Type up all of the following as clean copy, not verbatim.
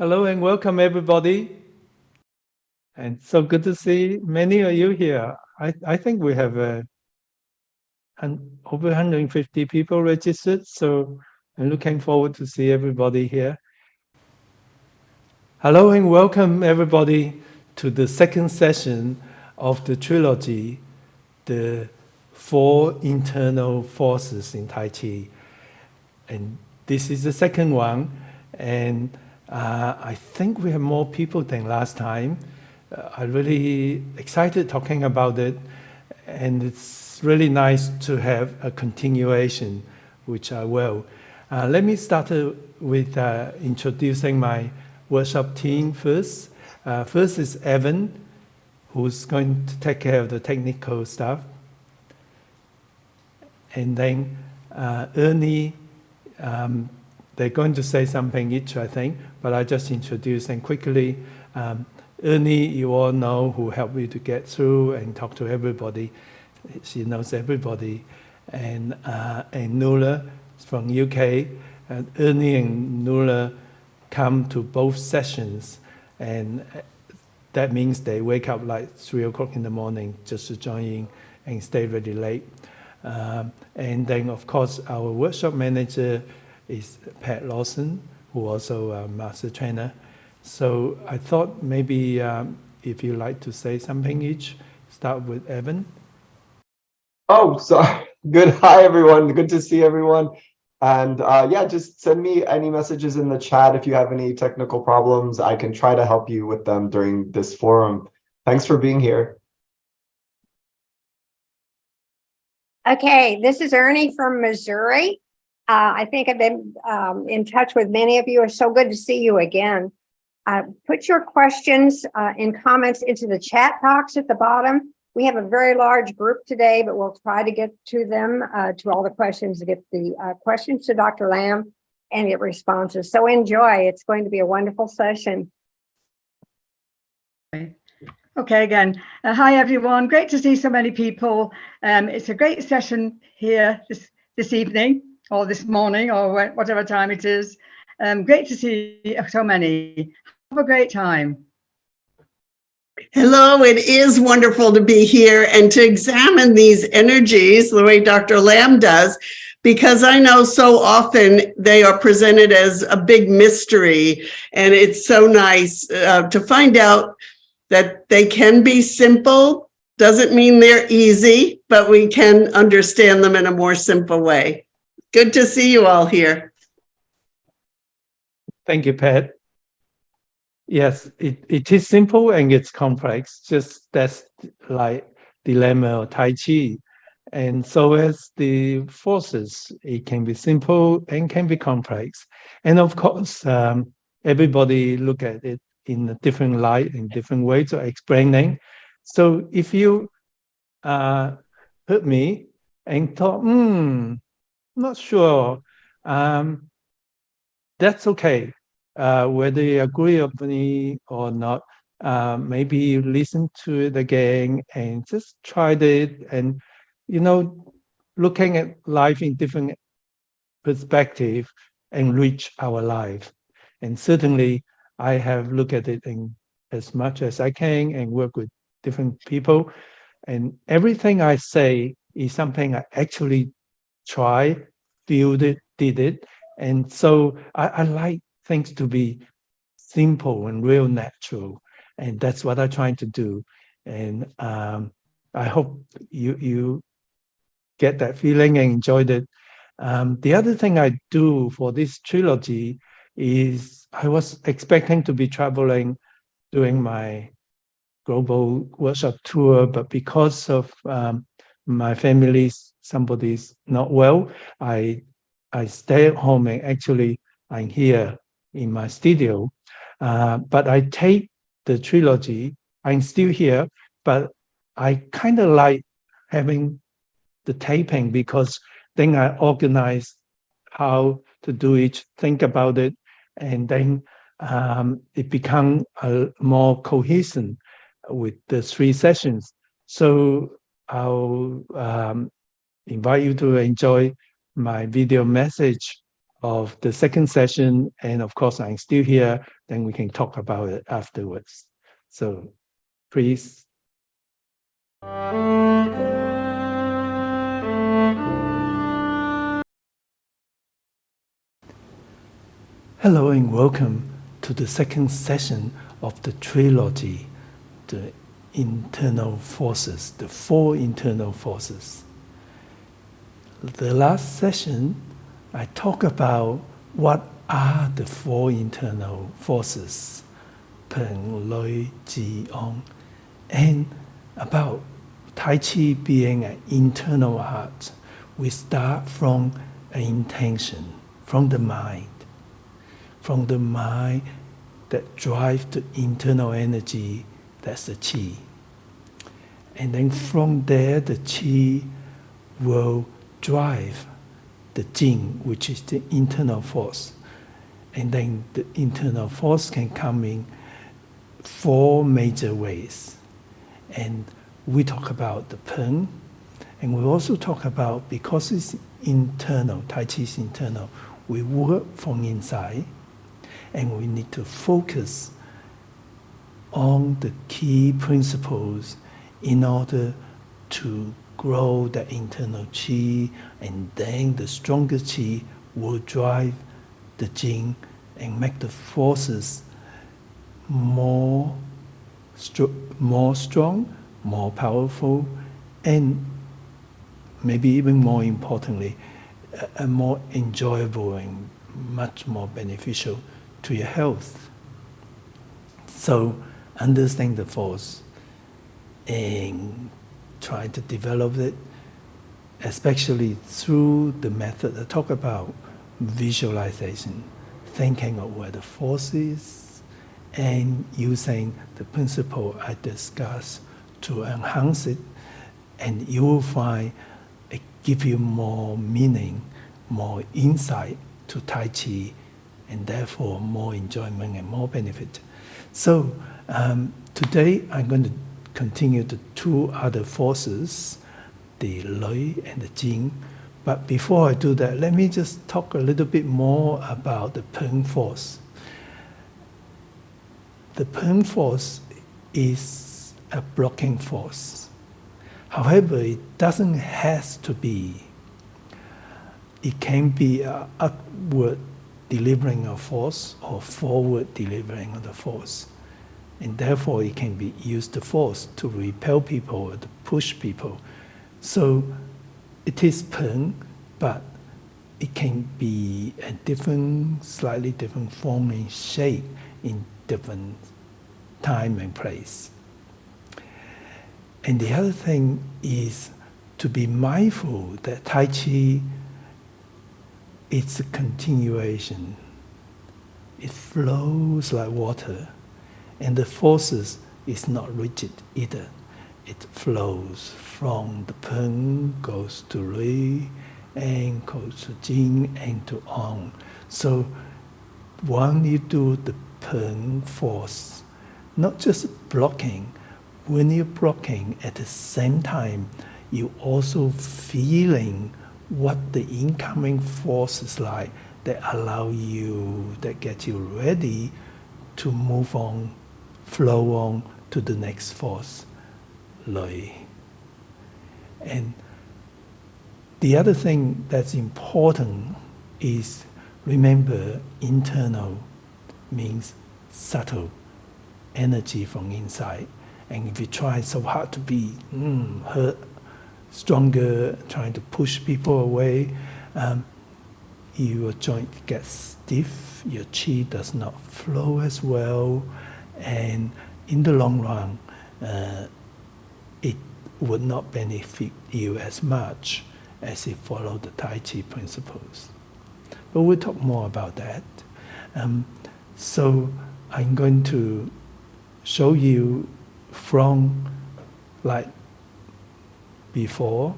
Hello and welcome everybody. And so good to see many of you here. I think we have over 150 people registered, so I'm looking forward to see everybody here. Hello and welcome everybody to the second session of the trilogy, the 4 internal forces in Tai Chi. And this is the second one, and I think we have more people than last time. I'm really excited talking about it, and it's really nice to have a continuation, which I will. Let me start with introducing my workshop team first. First is Evan, who's going to take care of the technical stuff. And then Ernie, they're going to say something each, I think, but I just introduce them quickly. Ernie, you all know, who helped me to get through and talk to everybody. She knows everybody. And Nuala from UK. And Ernie and Nuala come to both sessions, and that means they wake up like 3 o'clock in the morning just to join in and stay really late. And then, of course, our workshop manager is Pat Lawson, who also a master trainer. So I thought maybe if you like to say something each, start with Evan. Oh, so good. Hi, everyone. Good to see everyone. And yeah, just send me any messages in the chat if you have any technical problems. I can try to help you with them during this forum. Thanks for being here. Okay, this is Ernie from Missouri. I think I've been in touch with many of you. It's so good to see you again. Put your questions and comments into the chat box at the bottom. We have a very large group today, but we'll try to get to them, to all the questions, to get the questions to Dr. Lam and get responses. So enjoy. It's going to be a wonderful session. Okay, again, hi everyone. Great to see so many people. It's a great session here this evening or this morning or whatever time it is. Great to see so many. Have a great time. Hello, it is wonderful to be here and to examine these energies the way Dr. Lam does, because I know so often they are presented as a big mystery, and it's so nice to find out that they can be simple. Doesn't mean they're easy, but we can understand them in a more simple way. Good to see you all here. Thank you, Pat. Yes, it is simple and it's complex. Just that's like dilemma of Tai Chi. And so as the forces, it can be simple and can be complex. And of course, everybody look at it in a different light, in different ways of explaining. So if you heard me and thought, not sure, that's okay. Whether you agree with me or not, maybe you listen to it again and just try it, and looking at life in different perspective enrich our life. And certainly I have looked at it in as much as I can and work with different people, and everything I say is something I actually try, feel it, did it. And so I like things to be simple and real natural, and that's what I'm trying to do. And I hope you get that feeling and enjoyed it. The other thing I do for this trilogy is I was expecting to be traveling doing my global workshop tour, but because of my family's somebody's not well, I stay at home, and actually I'm here in my studio. But I take the trilogy. I'm still here, but I kind of like having the taping, because then I organize how to do it, think about it, and then it becomes more cohesion with the 3 sessions. So I'll invite you to enjoy my video message of the second session. And of course, I'm still here, then we can talk about it afterwards. So please. Hello and welcome to the second session of the trilogy, the internal forces, the 4 internal forces. The last session, I talked about what are the 4 internal forces, Peng, Loi, Ji, Ong, and about Tai Chi being an internal art. We start from an intention, from the mind that drives the internal energy, that's the Qi. And then from there, the Qi will drive the Jing, which is the internal force. And then the internal force can come in 4 major ways. And we talk about the Peng, and we also talk about, because it's internal, Tai Chi is internal, we work from inside, and we need to focus on the key principles in order to grow the internal Qi, and then the stronger Qi will drive the Jing and make the forces more strong, more powerful, and maybe even more importantly, more enjoyable and much more beneficial to your health. So understand the force and try to develop it, especially through the method I talk about, visualization, thinking of where the force is, and using the principle I discussed to enhance it, and you will find it give you more meaning, more insight to Tai Chi, and therefore more enjoyment and more benefit. So today I'm going to continue the 2 other forces, the Loi and the Jing. But before I do that, let me just talk a little bit more about the Peng force. The Peng force is a blocking force. However, it doesn't have to be. It can be an upward delivering of force or forward delivering of the force. And therefore, it can be used the force to repel people or to push people. So it is Peng, but it can be a different, slightly different form and shape in different time and place. And the other thing is to be mindful that Tai Chi, it's a continuation. It flows like water, and the forces is not rigid either. It flows from the Peng, goes to Loi, and goes to Jing, and to Ong. So when you do the Peng force, not just blocking, when you're blocking at the same time, you also feeling what the incoming force is like that allow you, that get you ready to move on, flow on to the next force, Loi. And the other thing that's important is, remember, internal means subtle energy from inside. And if you try so hard to be hurt, stronger, trying to push people away, your joint gets stiff, your Qi does not flow as well, and in the long run, it would not benefit you as much as if you follow the Tai Chi principles. But we'll talk more about that. So I'm going to show you from, like before,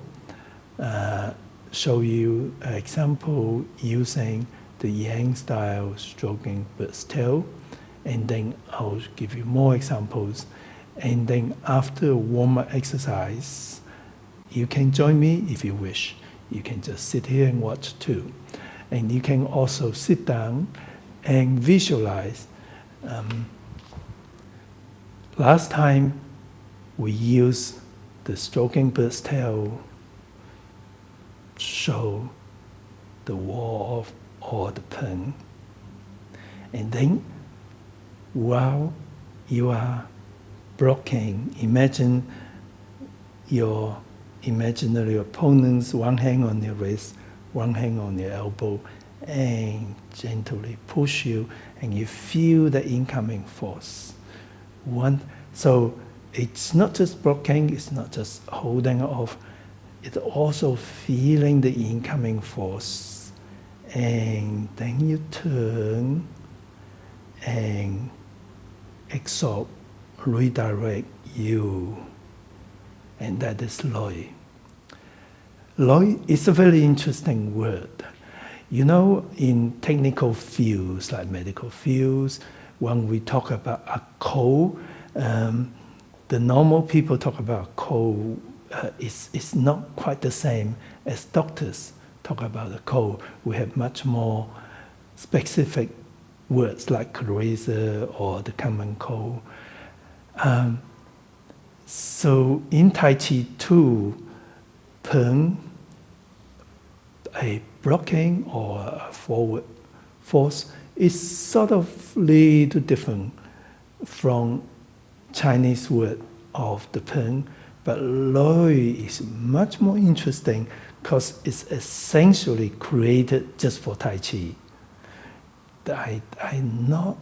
show you an example using the Yang style stroking bird's tail, and then I'll give you more examples. And then after a warm-up exercise, you can join me if you wish. You can just sit here and watch too. And you can also sit down and visualize. Last time we used the stroking bird's tail show the wall of or the Peng. And then while you are blocking, imagine your imaginary opponents, one hand on your wrist, one hand on your elbow, and gently push you, and you feel the incoming force. So it's not just blocking, it's not just holding off, it's also feeling the incoming force. And then you turn and absorb, redirect you. And that is Loi. Loi is a very interesting word. You know, in technical fields, like medical fields, when we talk about a cold, the normal people talk about cold, it's not quite the same as doctors talk about the cold. We have much more specific words like coryza or the common cold. So in Tai Chi too, Peng, a blocking or a forward force, is sort of little different from Chinese word of the Peng, but Loi is much more interesting because it's essentially created just for Tai Chi. I'm not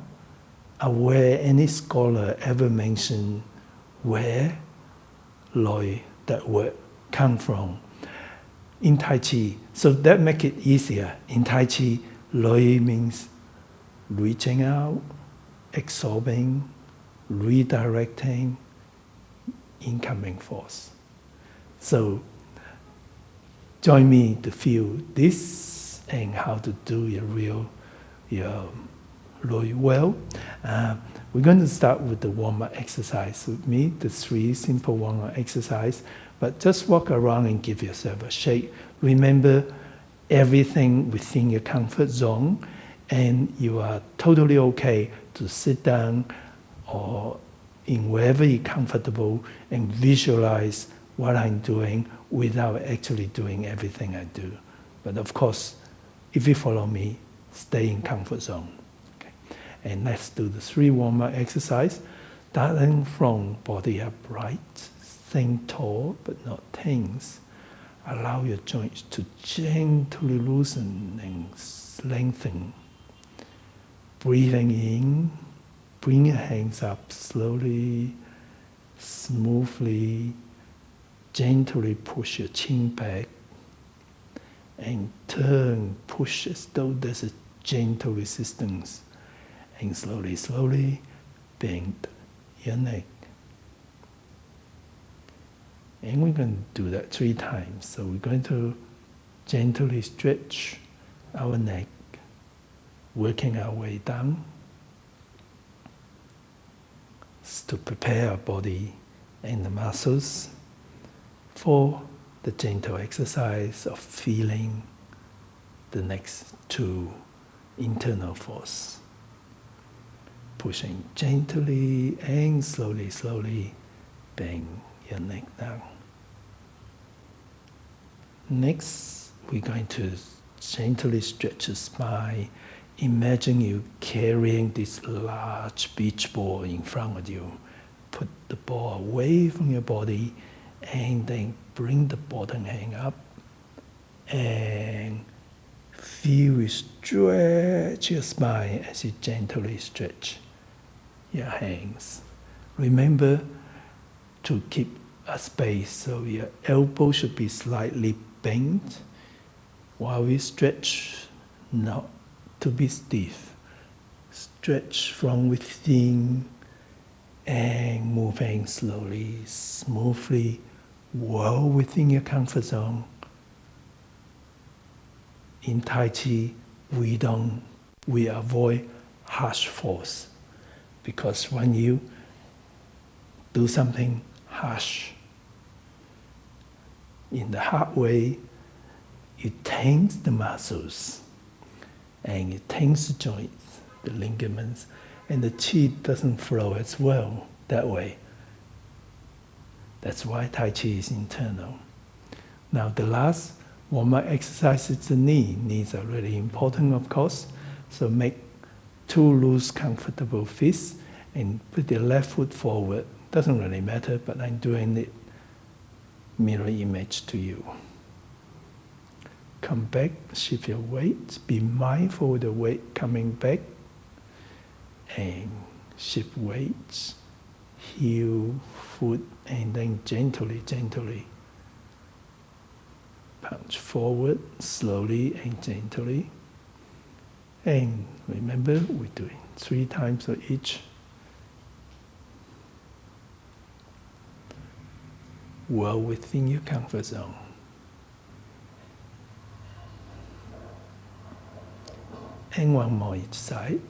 aware any scholar ever mentioned where Loi, that word, come from in Tai Chi. So that make it easier. In Tai Chi, Loi means reaching out, absorbing, redirecting, incoming force. So join me to feel this and how to do your Loi well. We're going to start with the warm-up exercise with me, the 3 simple warm-up exercise, but just walk around and give yourself a shake. Remember everything within your comfort zone, and you are totally okay to sit down or in wherever you're comfortable and visualize what I'm doing without actually doing everything I do. But of course, if you follow me, stay in comfort zone. Okay. And let's do the 3 warm-up exercise. Starting from body upright, think tall but not tense. Allow your joints to gently loosen and lengthen. Breathing in, bring your hands up slowly, smoothly, gently push your chin back, and turn, push as though there's a gentle resistance, and slowly, slowly bend your neck. And we're going to do that 3 times. So we're going to gently stretch our neck, working our way down to prepare our body and the muscles for the gentle exercise of feeling the next 2 internal force. Pushing gently and slowly, slowly bend your neck down. Next, we're going to gently stretch the spine. Imagine you carrying this large beach ball in front of you. Put the ball away from your body and then bring the bottom hand up and feel you stretch your spine as you gently stretch your hands. Remember to keep a space so your elbow should be slightly bent while we stretch, not to be stiff. Stretch from within and moving slowly, smoothly, well within your comfort zone. In Tai Chi, we avoid harsh force, because when you do something harsh in the hard way, it tense the muscles. and it tends the joints, the ligaments, and the qi doesn't flow as well that way. That's why Tai Chi is internal. Now the last warm-up exercise is the knee. Knees are really important, of course. So make 2 loose, comfortable fists and put your left foot forward. Doesn't really matter, but I'm doing it mirror image to you. Come back, shift your weight. Be mindful of the weight coming back. And shift weights. Heel, foot, and then gently, gently punch forward, slowly and gently. And remember, we're doing 3 times of each. Well within your comfort zone. And 1 more each side.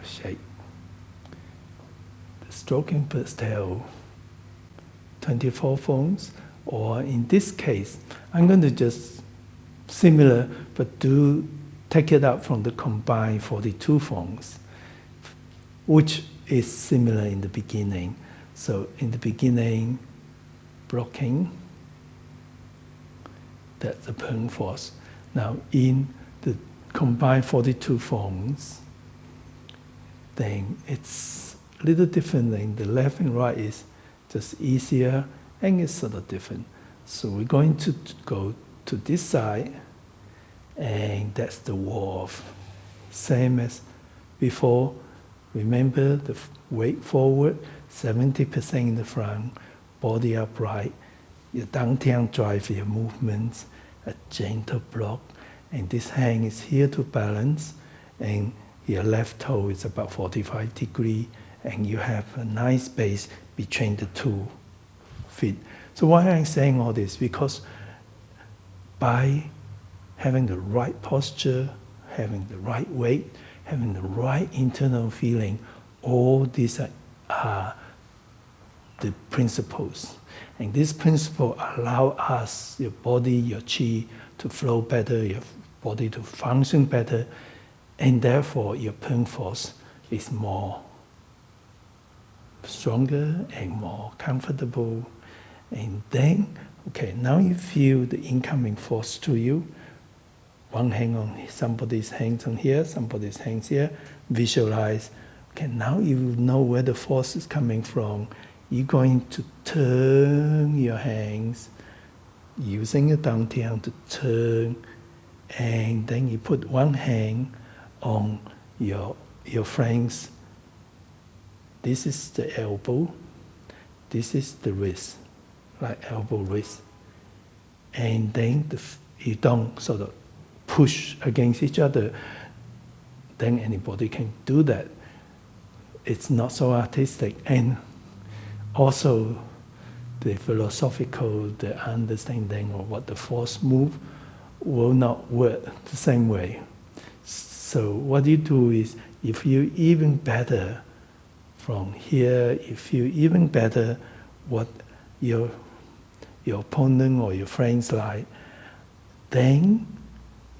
Shake. The stroking per tail, 24 phones, or in this case, I'm going to just similar, but take it out from the combined 42 phones, which is similar in the beginning. So in the beginning, blocking, that's the Peng force. Now in the combined 42 phones, then it's a little different than the left and right is just easier and it's sort of different. So we're going to go to this side and that's the warp. Same as before. Remember the weight forward, 70% in the front, body upright, your dantian drive your movements, a gentle block, and this hand is here to balance, and your left toe is about 45 degrees, and you have a nice space between the 2 feet. So why I'm saying all this? Because by having the right posture, having the right weight, having the right internal feeling, all these are the principles. And these principles allow us, your body, your qi, to flow better, your body to function better, and therefore your Peng force is more stronger and more comfortable. And then, okay, now you feel the incoming force to you. One hand on somebody's hands on here, somebody's hands here. Visualize. Okay, now you know where the force is coming from. You're going to turn your hands using your dantian to turn, and then you put one hand on your friend's. This is the elbow. This is the wrist, like elbow wrist. And then you don't sort of push against each other. Then anybody can do that. It's not so artistic. And also the philosophical, the understanding of what the force move will not work the same way. So what you do is, you feel even better from here, you feel even better what your opponent or your friends like, then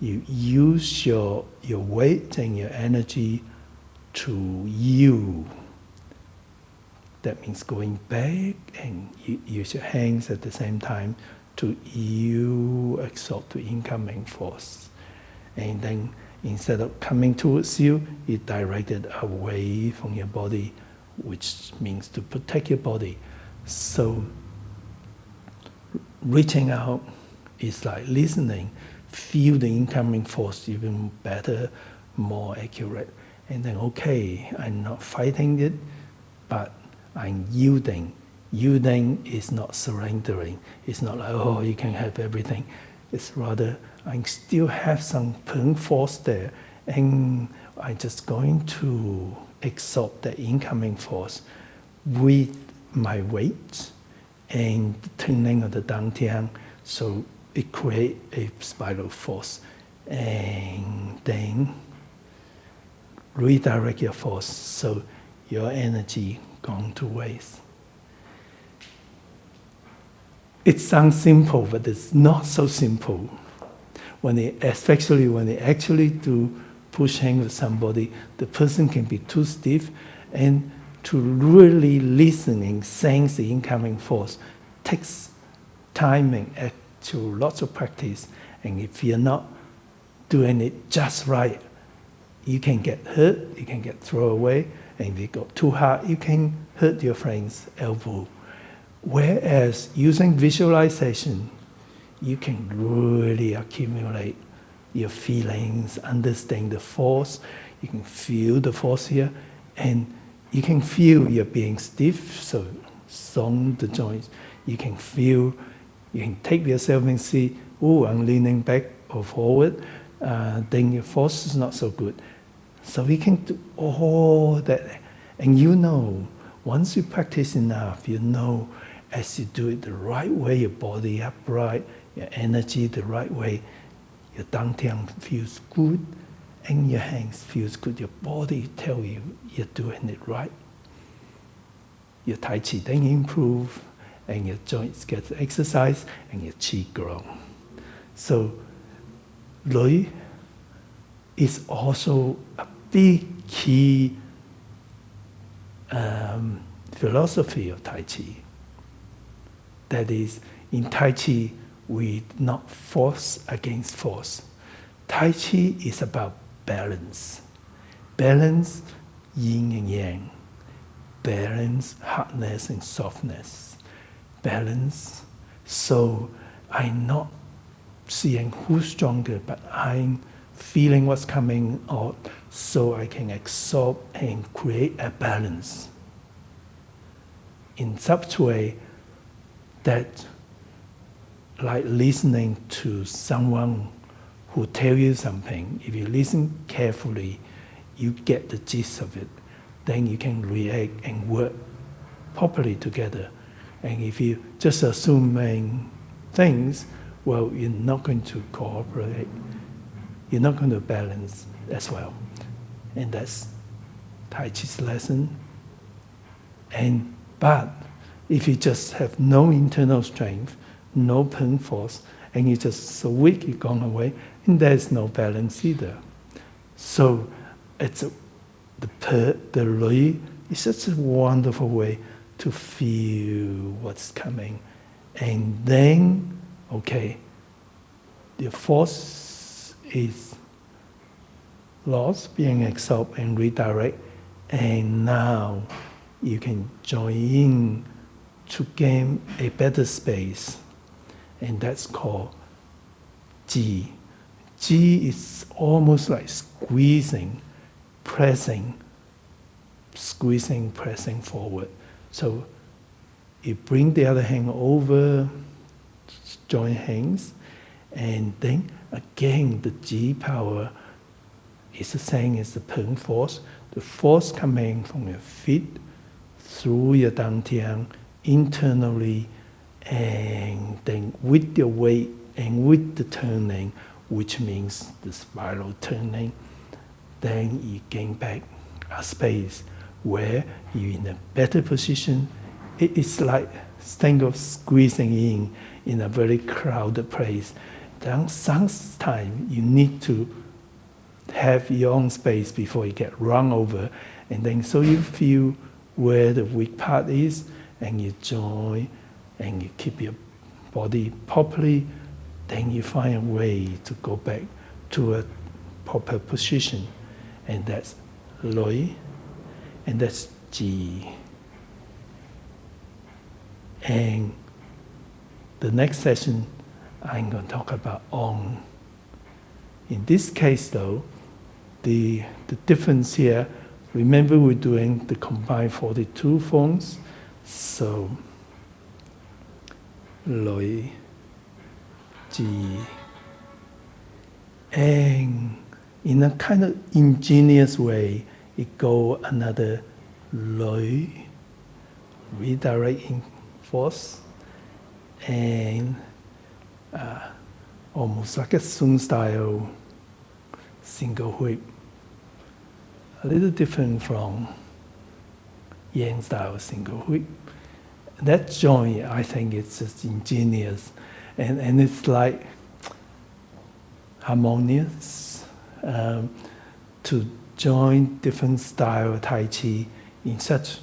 you use your weight and your energy to you. That means going back and you use your hands at the same time to you absorb the incoming force. And then instead of coming towards you, you direct it away from your body, which means to protect your body. So reaching out is like listening, feel the incoming force even better, more accurate. And then, okay, I'm not fighting it, but I'm yielding. Yielding is not surrendering. It's not like, oh, you can have everything. It's rather, I still have some Peng force there, and I'm just going to absorb the incoming force with my weight and the turning of the dantian, so it creates a spiral force. and then redirect your force so your energy gone to waste. It sounds simple, but it's not so simple. Especially when they actually do push hand with somebody, the person can be too stiff, and to really listen and sense the incoming force takes time and actual lots of practice. And if you're not doing it just right, you can get hurt, you can get thrown away, and if you go too hard, you can hurt your friend's elbow. Whereas using visualization, you can really accumulate your feelings, understand the force, you can feel the force here, and you can feel you're being stiff, so song the joints. You can feel, you can take yourself and see, oh, I'm leaning back or forward, then your force is not so good. So we can do all that. And you know, once you practice enough, you know, as you do it the right way, your body upright, your energy the right way, your dantian feels good, and your hands feels good. Your body tell you you're doing it right. Your Tai Chi then improve, and your joints get exercise, and your Qi grow. So, Lui is also a big key philosophy of Tai Chi. That is, in Tai Chi, we not force against force. Tai Chi is about balance. Balance, yin and yang. Balance, hardness and softness. Balance, so I'm not seeing who's stronger, but I'm feeling what's coming out so I can absorb and create a balance. In such a way that, like listening to someone who tell you something, if you listen carefully, you get the gist of it. Then you can react and work properly together. And if you just assuming things, well, you're not going to cooperate. You're not going to balance as well. And that's Tai Chi's lesson. But if you just have no internal strength, no Peng force, and you're just so weak, you've gone away, and there's no balance either. So it's the Lui is such a wonderful way to feel what's coming. And then, okay, the force is lost, being absorbed and redirect, and now you can join in to gain a better space. And that's called Ji. Ji is almost like squeezing, pressing, pressing forward. So you bring the other hand over, join hands, and then again the Ji power is the same as the Peng force. The force coming from your feet through your dantian internally, and then with your weight and with the turning, which means the spiral turning, then you gain back a space where you're in a better position. It is like think of squeezing in a very crowded place. Then sometimes you need to have your own space before you get run over, and then so you feel where the weak part is, and you join, and you keep your body properly, then you find a way to go back to a proper position. And that's Lui, and that's Ji. And the next session, I'm going to talk about On. In this case though, the difference here, remember we're doing the combined 42 forms, so Lui, Ji, and in a kind of ingenious way, it go another Lui, redirecting force, and almost like a Sun style single whip. A little different from Yang style single whip. That joint, I think it's just ingenious, and it's like harmonious to join different style of Tai Chi in such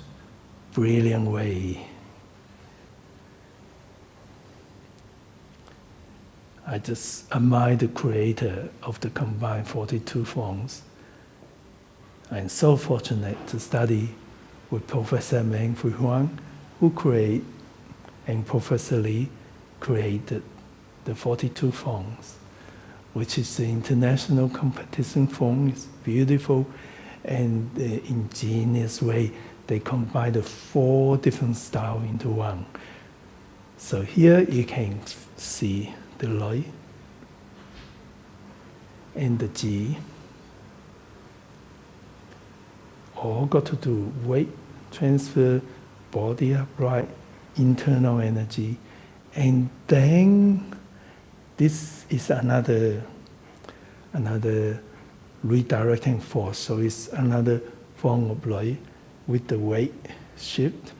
brilliant way. I just admire the creator of the combined 42 forms. I'm so fortunate to study with Professor Meng Fui Huang, who created, and Professor Li created the 42 forms, which is the international competition form. It's beautiful, and the ingenious way they combine the 4 different styles into one. So here you can see the Loi and the Ji. All got to do weight transfer, body upright, internal energy, and then this is another redirecting force. So it's another form of Loi with the weight shift,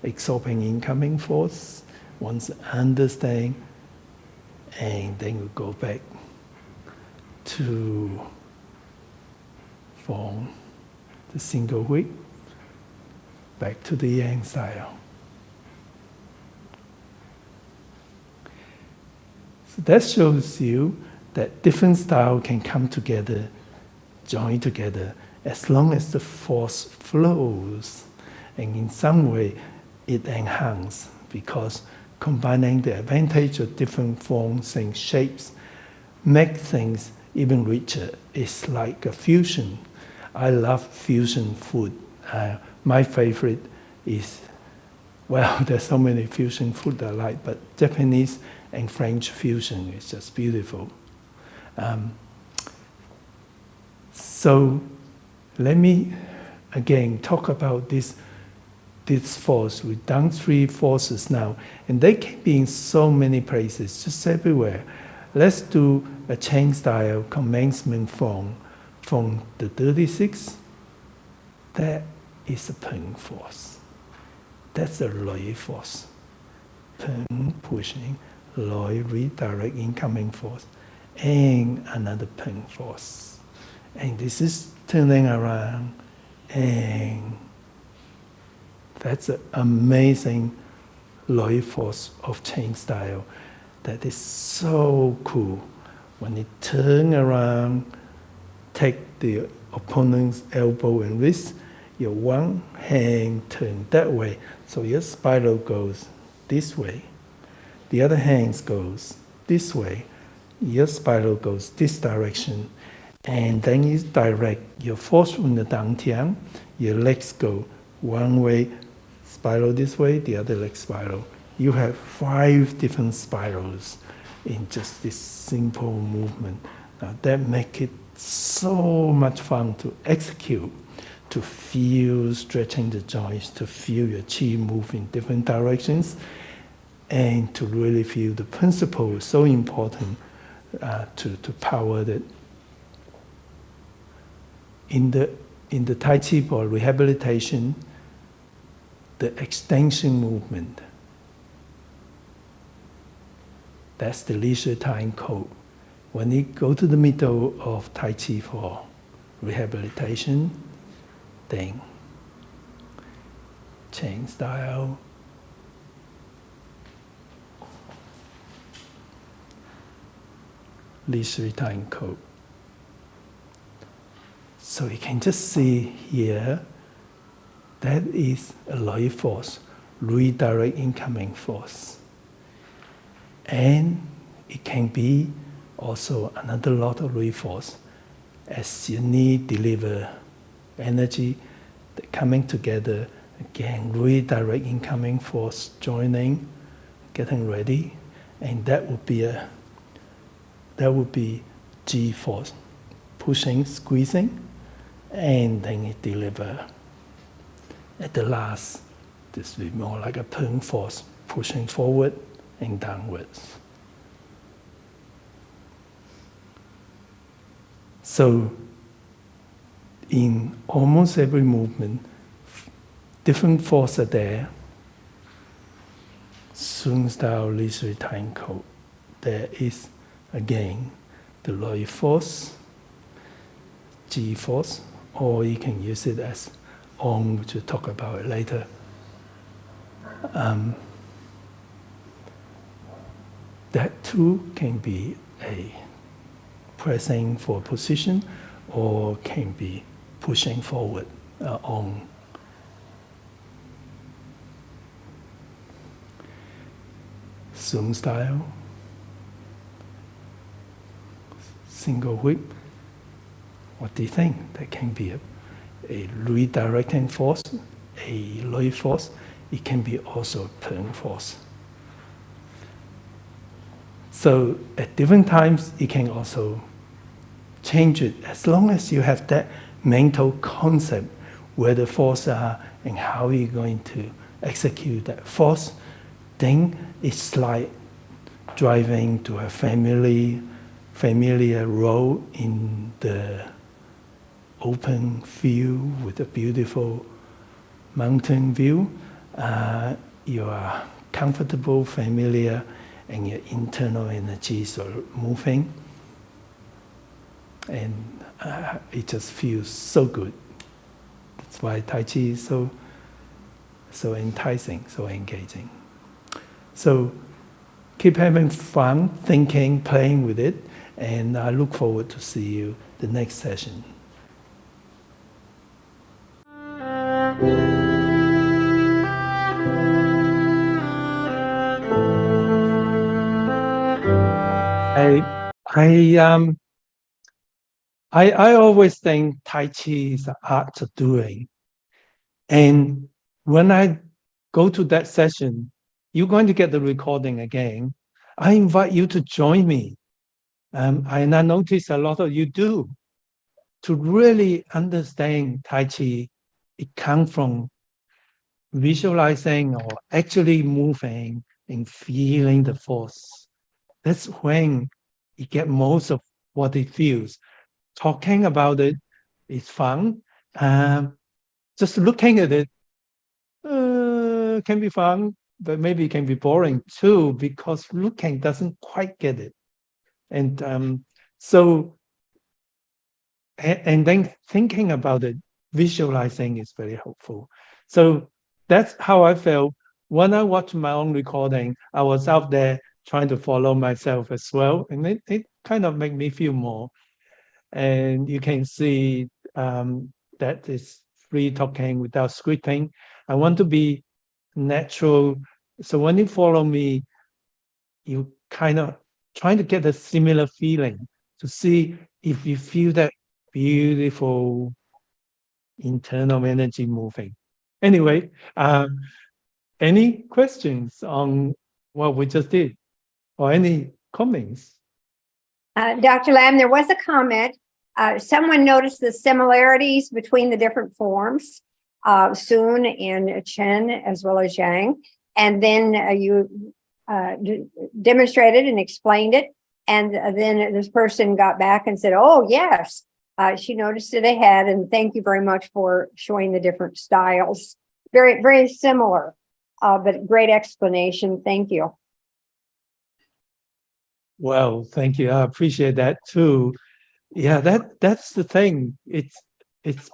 absorbing incoming force. Once understand, and then we go back to form the single whip, back to the Yang style. So that shows you that different styles can come together, join together, as long as the force flows. And in some way, it enhances, because combining the advantage of different forms and shapes make things even richer. It's like a fusion. I love fusion food. My favorite is, well, there's so many fusion food I like, but Japanese and French fusion is just beautiful. So let me again talk about this force. We've done 3 forces now, and they can be in so many places, just everywhere. Let's do a chain style commencement form from the 36. That is a Peng force. That's a Loi force. Peng pushing, Loi redirect incoming force, and another Peng force. And this is turning around, and that's an amazing Loi force of chain style that is so cool. When it turn around, take the opponent's elbow and wrist, your one hand turn that way, so your spiral goes this way. The other hand goes this way. Your spiral goes this direction. And then you direct your force from the dantian. Your legs go one way, spiral this way, the other leg spiral. You have 5 different spirals in just this simple movement. Now that makes it so much fun to execute, to feel stretching the joints, to feel your chi move in different directions, and to really feel the principle is so important to power that. In the Tai Chi for rehabilitation, the extension movement, that's the leisure time code. When you go to the middle of Tai Chi for rehabilitation, then chain style, leisure time code. So you can just see here, that is a Loi force, redirect incoming force. And it can be also another lot of Loi force. As you need deliver energy, coming together, again, redirect incoming force, joining, getting ready, and that would be G force, pushing, squeezing, and then it deliver. At the last, this will be more like a Peng force, pushing forward and downwards. So in almost every movement, different forces are there. Sun style Li time code, there is again the Loi force, G force, or you can use it as On, which we'll talk about it later. That too can be a pressing for position or can be pushing forward on. Sun style, single whip. What do you think? That can be a redirecting force, a Loi force. It can be also a Peng force. So at different times, you can also change it as long as you have that mental concept where the forces are and how you're going to execute that force. Then it's like driving to a familiar road in the open field with a beautiful mountain view. You are comfortable, familiar, and your internal energies are moving. And it just feels so good. That's why Tai Chi is so enticing, so engaging. So keep having fun, thinking, playing with it, and I look forward to see you the next session. I always think Tai Chi is the art of doing. And when I go to that session, you're going to get the recording again. I invite you to join me. And I notice a lot of you do. To really understand Tai Chi, it comes from visualizing or actually moving and feeling the force. That's when you get most of what it feels. Talking about it is fun. Just looking at it can be fun, but maybe it can be boring too because looking doesn't quite get it. And and then thinking about it, visualizing is very helpful. So that's how I felt when I watched my own recording. I was out there trying to follow myself as well, and it kind of made me feel more. And you can see that is free talking without scripting. I want to be natural. So when you follow me, you kind of trying to get a similar feeling to see if you feel that beautiful internal energy moving. Anyway, any questions on what we just did or any comments? Dr. Lam, there was a comment. Someone noticed the similarities between the different forms, Sun and Chen, as well as Yang. And then you demonstrated and explained it. And then this person got back and said, oh, yes, she noticed it ahead. And thank you very much for showing the different styles. Very, very similar, but great explanation. Thank you. Well, thank you. I appreciate that too. Yeah, that's the thing. It's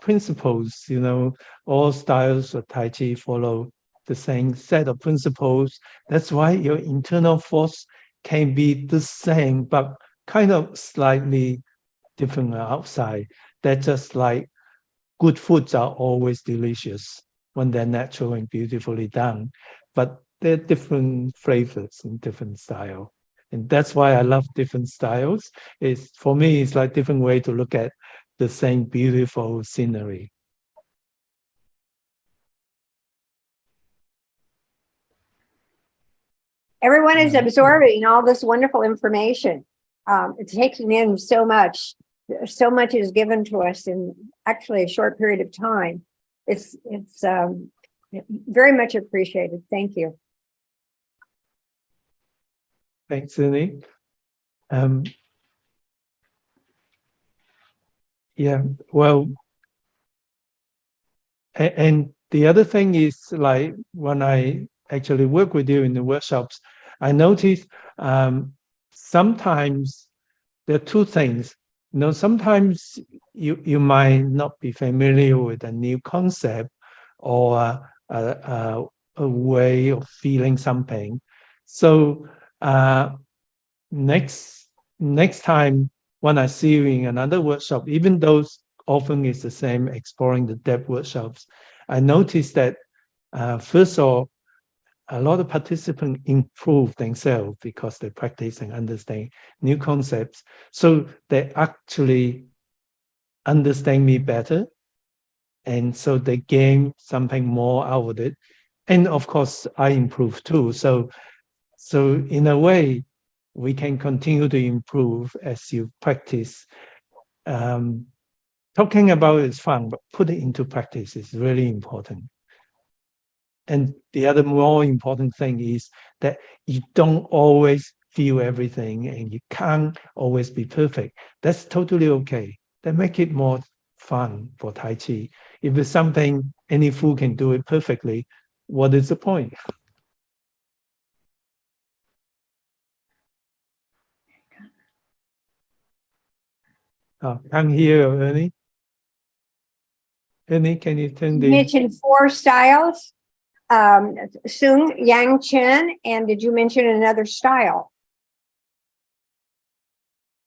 principles, you know, all styles of Tai Chi follow the same set of principles. That's why your internal force can be the same, but kind of slightly different outside. That's just like good foods are always delicious when they're natural and beautifully done, but they're different flavors and different style. And that's why I love different styles. It's for me, it's like different way to look at the same beautiful scenery. Everyone is absorbing all this wonderful information. It's taking in so much. So much is given to us in actually a short period of time. It's very much appreciated. Thank you. Thanks, Cindy. Yeah, well, and the other thing is, like, when I actually work with you in the workshops, I notice sometimes there are two things. You know, sometimes you might not be familiar with a new concept or a way of feeling something. So next next time when I see you in another workshop, even though often it's the same exploring the depth workshops, I noticed that first of all, a lot of participants improve themselves because they practice and understand new concepts. So they actually understand me better. And so they gain something more out of it. And of course, I improve too. So in a way, we can continue to improve as you practice. Um, Talking about it is fun, but put it into practice is really important. And the other more important thing is that you don't always feel everything and you can't always be perfect. That's totally okay. That make it more fun for Tai Chi. If it's something any fool can do it perfectly, what is the point? Peng here, Ernie. Ernie, can you turn You the... mentioned 4 styles, Sung, Yang Chen, and did you mention another style?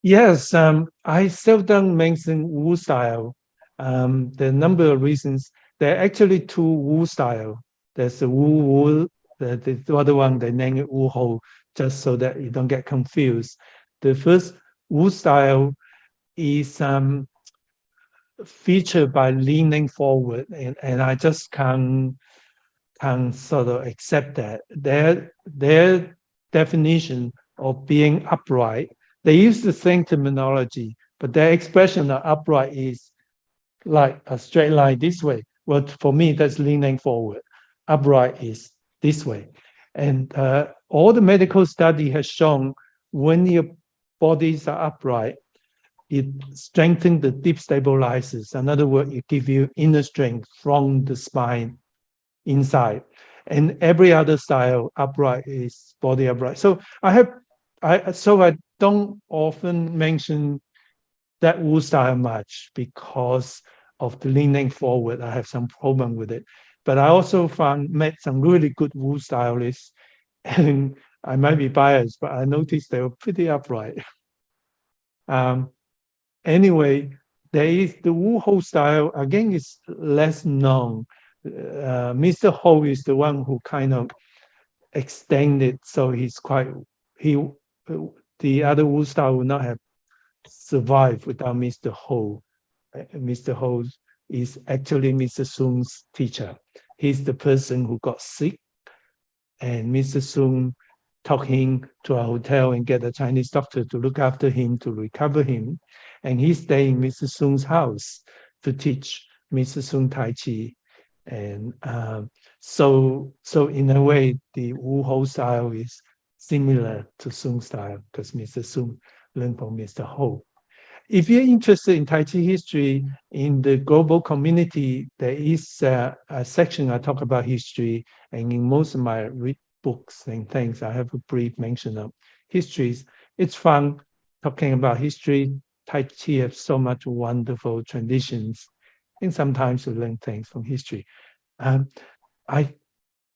Yes, I seldom mention Wu style. The number of reasons. There are actually 2 Wu style. There's the Wu, the other one, they name it Wu Ho, just so that you don't get confused. The first Wu style is featured by leaning forward, and I just can sort of accept that. Their definition of being upright, they use the same terminology, but their expression of upright is like a straight line this way. Well, for me, that's leaning forward. Upright is this way. And all the medical study has shown when your bodies are upright, it strengthens the deep stabilizers. In other words, it gives you inner strength from the spine inside. And every other style upright is body upright. So I don't often mention that Wu style much because of the leaning forward. I have some problem with it. But I also met some really good Wu stylists, and I might be biased, but I noticed they were pretty upright. Anyway, there is the Wu Ho style, again, is less known. Mr. Ho is the one who kind of extended, so the other Wu style would not have survived without Mr. Ho. Mr. Ho is actually Mr. Sung's teacher. He's the person who got sick, and Mr. Sung took him to a hotel and get a Chinese doctor to look after him to recover him. And he stayed in Mr. Sung's house to teach Mr. Sung Tai Chi. And so in a way, the Wu Ho style is similar to Sung style because Mr. Sung learned from Mr. Ho. If you're interested in Tai Chi history in the global community, there is a section I talk about history, and in most of my books and things, I have a brief mention of histories. It's fun talking about history. Tai Chi has so much wonderful traditions, and sometimes we learn things from history. I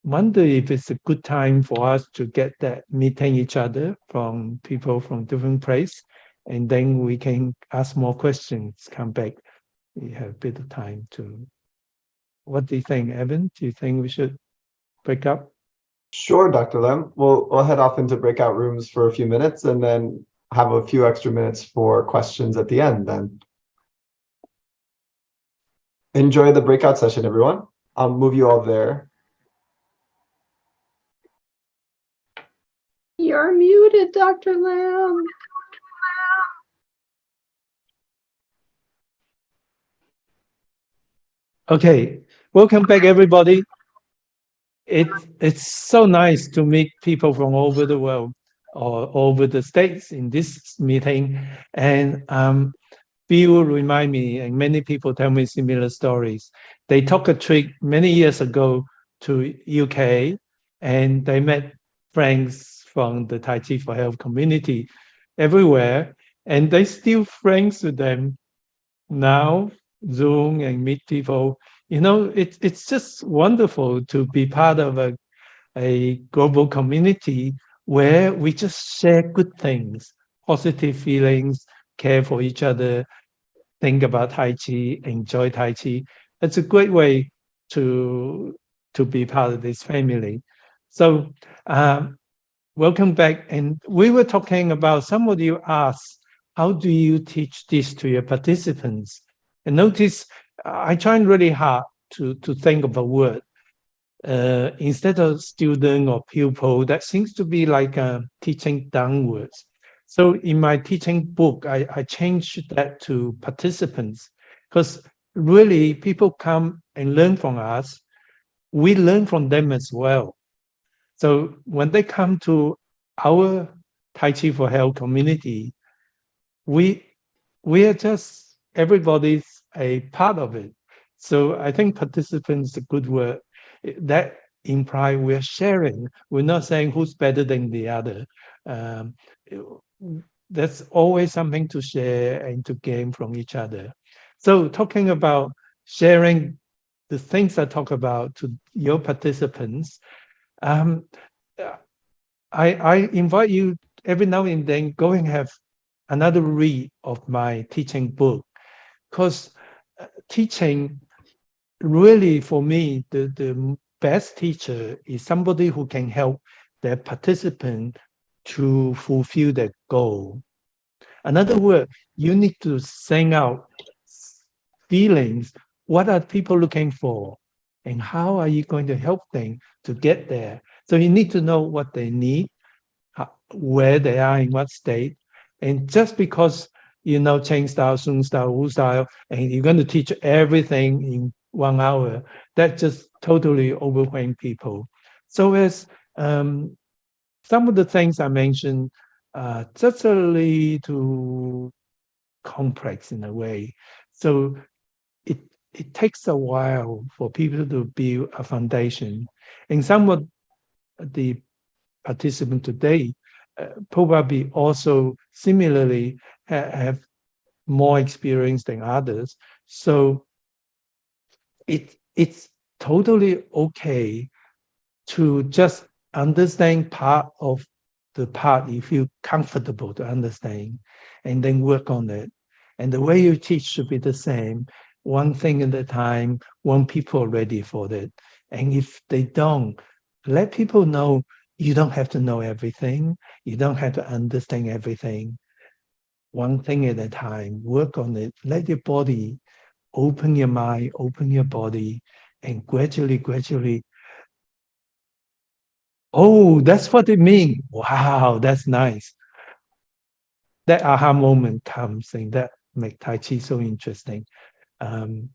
wonder if it's a good time for us to get that meeting each other from people from different places, and then we can ask more questions, come back. We have a bit of time to... What do you think, Evan? Do you think we should break up? Sure, Dr. Lam. We'll head off into breakout rooms for a few minutes and then have a few extra minutes for questions at the end then. Enjoy the breakout session, everyone. I'll move you all there. You're muted, Dr. Lam. Okay, welcome back, everybody. It's so nice to meet people from all over the world or over the States in this meeting. And few remind me, and many people tell me similar stories. They took a trip many years ago to UK, and they met friends from the Tai Chi for Health community everywhere, and they still friends with them now, Zoom and meet people. It's just wonderful to be part of a global community where we just share good things, positive feelings, care for each other, think about Tai Chi, enjoy Tai Chi. It's a great way to be part of this family. So welcome back. And we were talking about, some of you asked, how do you teach this to your participants? And notice I tried really hard to think of a word. Instead of student or pupil, that seems to be like teaching downwards. So in my teaching book, I changed that to participants, because really people come and learn from us. We learn from them as well. So when they come to our Tai Chi for Health community, we are just, everybody's a part of it. So I think participants is a good word. That implies we're sharing. We're not saying who's better than the other. There's always something to share and to gain from each other. So talking about sharing the things I talk about to your participants, I invite you every now and then go and have another read of my teaching book, because teaching, really for me, the best teacher is somebody who can help their participant to fulfill their goal. Another word, you need to sing out feelings. What are people looking for? And how are you going to help them to get there? So you need to know what they need, where they are, in what state. And just because you know Cheng style, Sun style, Wu style, and you're going to teach everything in 1 hour, that just totally overwhelm people. So as some of the things I mentioned, just a little too complex in a way. So it takes a while for people to build a foundation. And some of the participants today probably also similarly have more experience than others. So it's totally okay to just understand part of the part you feel comfortable to understand, and then work on it. And the way you teach should be the same, one thing at a time, when people are ready for it. And if they don't, let people know you don't have to know everything. You don't have to understand everything. One thing at a time, work on it. Let your body, open your mind, open your body, and gradually, oh, that's what it means. Wow, that's nice. That aha moment comes, and that makes Tai Chi so interesting. And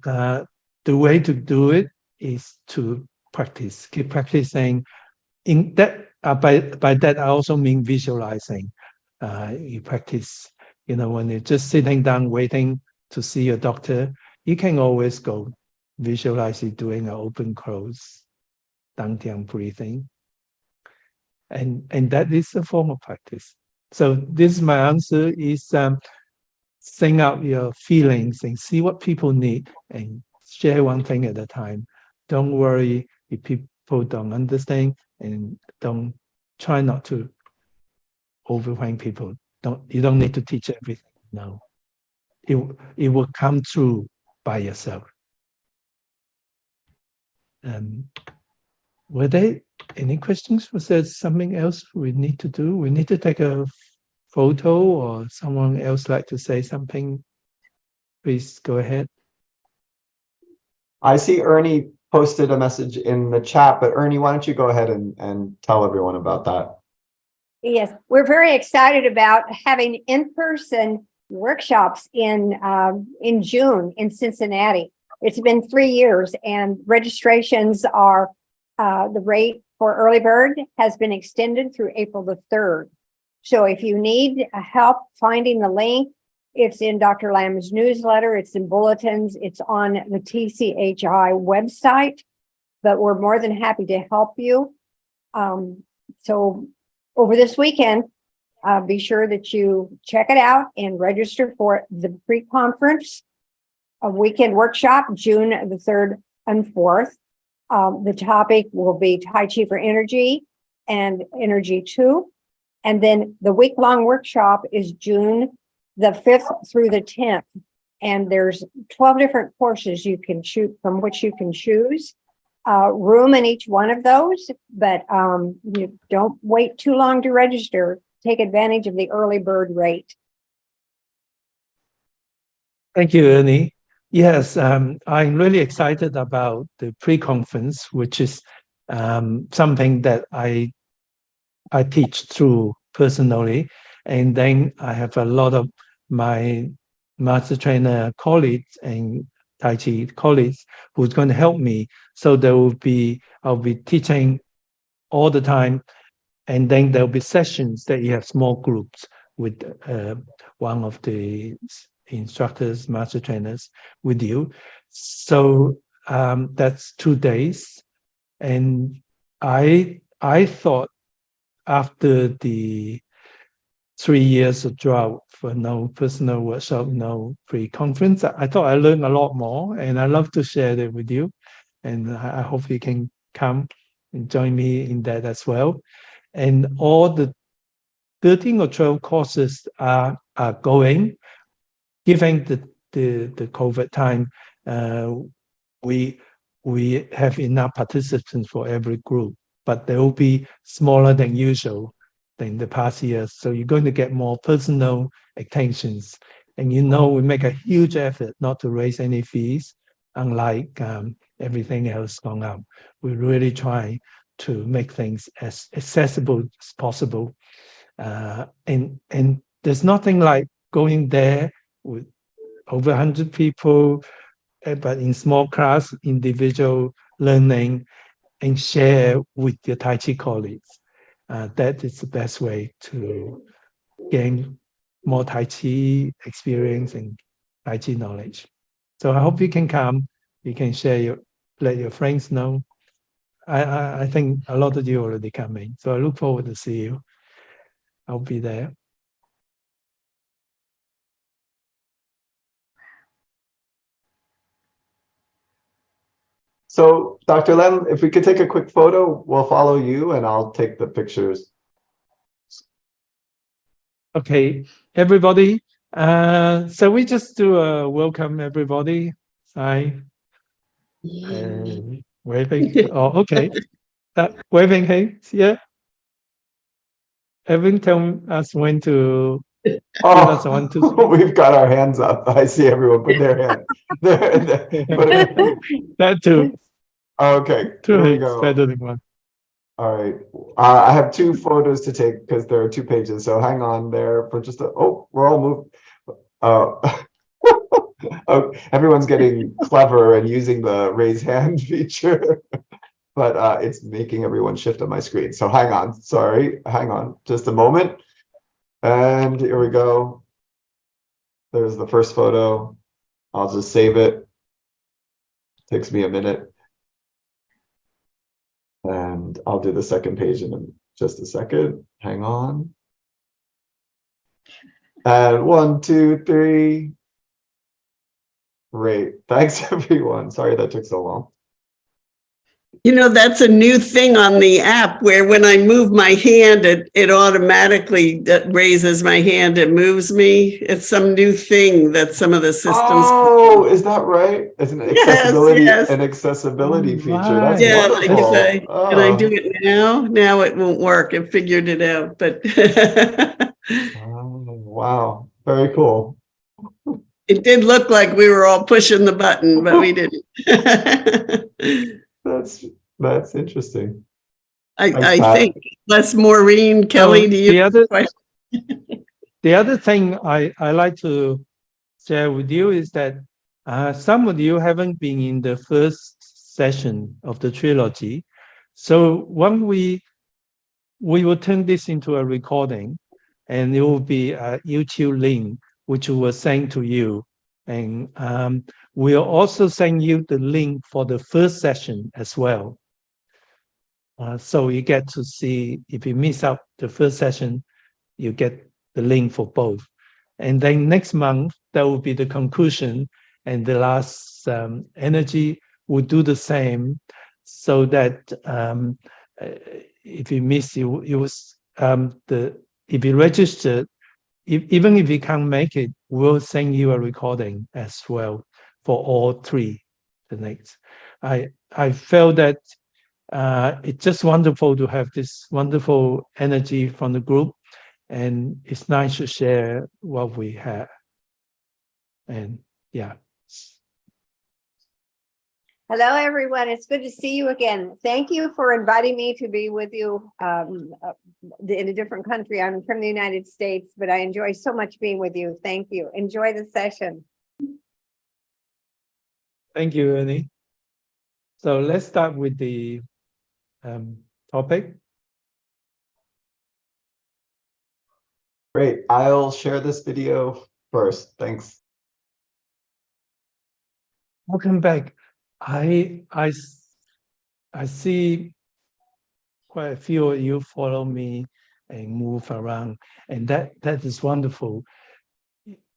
the way to do it is to practice, keep practicing. In that, by that I also mean visualizing. You practice, when you're just sitting down waiting to see your doctor, you can always go visualize you doing an open close, dantian breathing, and that is a form of practice. So this is my answer: is sing out your feelings and see what people need, and share one thing at a time. Don't worry if people don't understand, and don't try not to overwhelm people. You don't need to teach everything. No, it will come through by yourself. Were there any questions? Was there something else we need to do? We need to take a photo, or someone else like to say something? Please go ahead. I see Ernie posted a message in the chat, but Ernie, why don't you go ahead and tell everyone about that? Yes, we're very excited about having in-person workshops in June in Cincinnati. It's been 3 years, and registrations are, the rate for early bird has been extended through April the 3rd. So if you need help finding the link, It's in Dr. Lamb's newsletter. It's in bulletins. It's on the TCHI website, but we're more than happy to help you. So over this weekend, be sure that you check it out and register for the pre-conference, a weekend workshop, June the 3rd and 4th. The topic will be Tai Chi for Energy and Energy 2. And then the week-long workshop is June the 5th through the 10th. And there's 12 different courses you can choose from, which you can choose. Room in each one of those, but you don't wait too long to register. Take advantage of the early bird rate. Thank you, Ernie. Yes, I'm really excited about the pre-conference, which is something that I teach through personally. And then I have a lot of my master trainer colleagues and Tai Chi colleagues who's going to help me. So I'll be teaching all the time. And then there'll be sessions that you have small groups with one of the instructors, master trainers with you. So that's 2 days. And I thought after the 3 years of drought for no personal workshop, no pre-conference, I thought I learned a lot more, and I love to share that with you. And I hope you can come and join me in that as well. And all the 13 or 12 courses are going. Given the COVID time, we have enough participants for every group, but they will be smaller than usual than the past years. So you're going to get more personal attentions. And we make a huge effort not to raise any fees, unlike everything else going on. We really try to make things as accessible as possible. And there's nothing like going there with over 100 people, but in small class, individual learning, and share with your Tai Chi colleagues. That is the best way to gain more Tai Chi experience and Tai Chi knowledge. So I hope you can come. You can share let your friends know. I think a lot of you already coming. So I look forward to see you. I'll be there. So, Dr. Lem, if we could take a quick photo, we'll follow you and I'll take the pictures. Okay, everybody. So we just do a welcome everybody. Hi. Waving. Oh, okay. Waving hands, yeah. Evan, tell us when to. Oh, we've got our hands up. I see everyone put their hand. That too. Okay, Two here we hands, go. better than one. All right. I have 2 photos to take because there are 2 pages. So hang on there for just we're all moving. Oh, everyone's getting clever and using the raise hand feature, but it's making everyone shift on my screen. So hang on. Sorry. Hang on just a moment. And here we go. There's the first photo. I'll just save it. Takes me a minute. And I'll do the second page in just a second. Hang on. And 1, 2, 3. Great. Thanks, everyone. Sorry that took so long. That's a new thing on the app where when I move my hand, it automatically raises my hand and moves me. It's some new thing that some of the systems. Oh, is that right? It's an accessibility, yes. an accessibility feature. That's wonderful. Like can I do it now? Now it won't work. It figured it out, but. Oh, wow. Very cool. It did look like we were all pushing the button, but we didn't. That's interesting. I think. Les Maureen, Kelly, do you have a question? The other thing I like to share with you is that some of you haven't been in the first session of the trilogy. So when we will turn this into a recording, and it will be a YouTube link which we will send to you. And we'll also send you the link for the first session as well. So you get to see, if you miss out the first session, you get the link for both. And then next month, that will be the conclusion. And the last energy will do the same, so that if you miss, if you registered, even if you can't make it, we'll send you a recording as well for all three. The next, I felt that it's just wonderful to have this wonderful energy from the group, and it's nice to share what we have. And yeah. Hello, everyone. It's good to see you again. Thank you for inviting me to be with you in a different country. I'm from the United States, but I enjoy so much being with you. Thank you. Enjoy the session. Thank you, Ernie. So let's start with the topic. Great. I'll share this video first. Thanks. Welcome back. I see quite a few of you follow me and move around, and that is wonderful.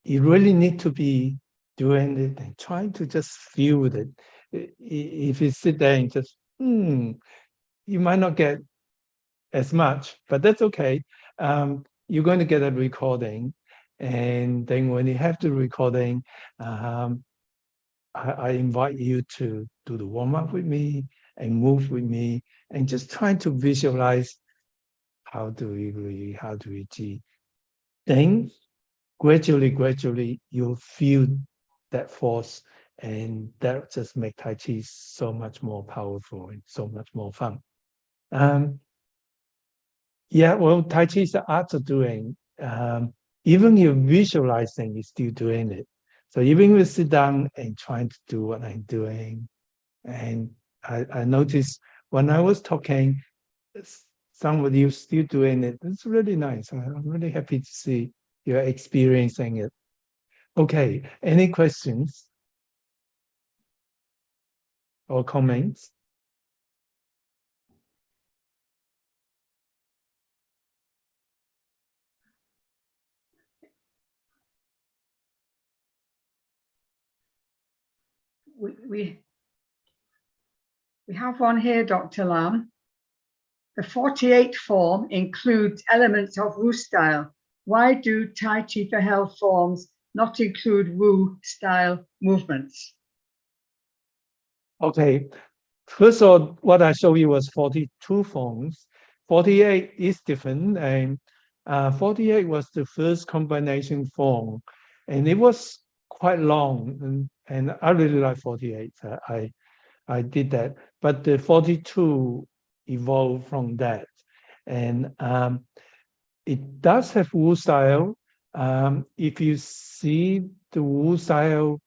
You really need to be doing it and trying to just feel it. If you sit there and just, you might not get as much, but that's okay. You're going to get a recording, and then when you have the recording, I invite you to do the warm-up with me and move with me, and just trying to visualize how do we breathe, how do we Qi. Then gradually, you'll feel that force, and that just makes Tai Chi so much more powerful and so much more fun. Yeah, well, Tai Chi is the art of doing. Even you're visualizing, you're still doing it. So even if you sit down and trying to do what I'm doing, and I noticed when I was talking, some of you still doing it. It's really nice. I'm really happy to see you're experiencing it. Okay, any questions or comments? We have one here, Dr. Lam. The 48 form includes elements of Wu style. Why do Tai Chi for Health forms not include Wu style movements? Okay, first of all, what I showed you was 42 forms. 48 is different, and 48 was the first combination form, and it was quite long, and I really like 48. I did that, but the 42 evolved from that, and it does have Wu style. If you see the Wu style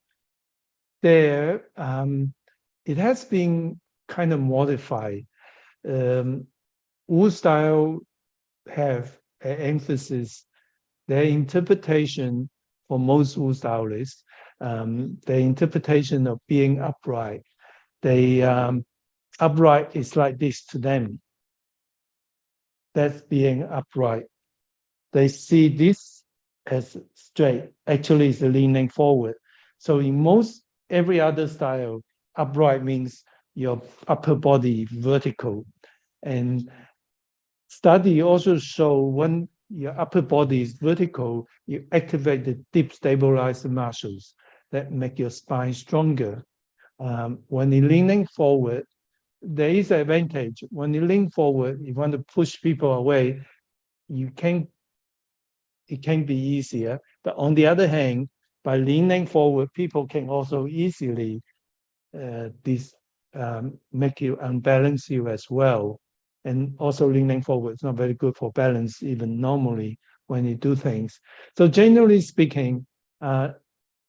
there, it has been kind of modified. Wu style have an emphasis, their interpretation for most Wu stylists, their interpretation of being upright. They upright is like this to them. That's being upright. They see this as straight. Actually, it's leaning forward. So in most every other style, upright means your upper body vertical. And study also show when your upper body is vertical, you activate the deep stabilizer muscles that make your spine stronger. When you're leaning forward, there is an advantage. When you lean forward, you want to push people away, it can be easier. But on the other hand, by leaning forward, people can also easily make you unbalance you as well. And also leaning forward is not very good for balance, even normally when you do things. So generally speaking,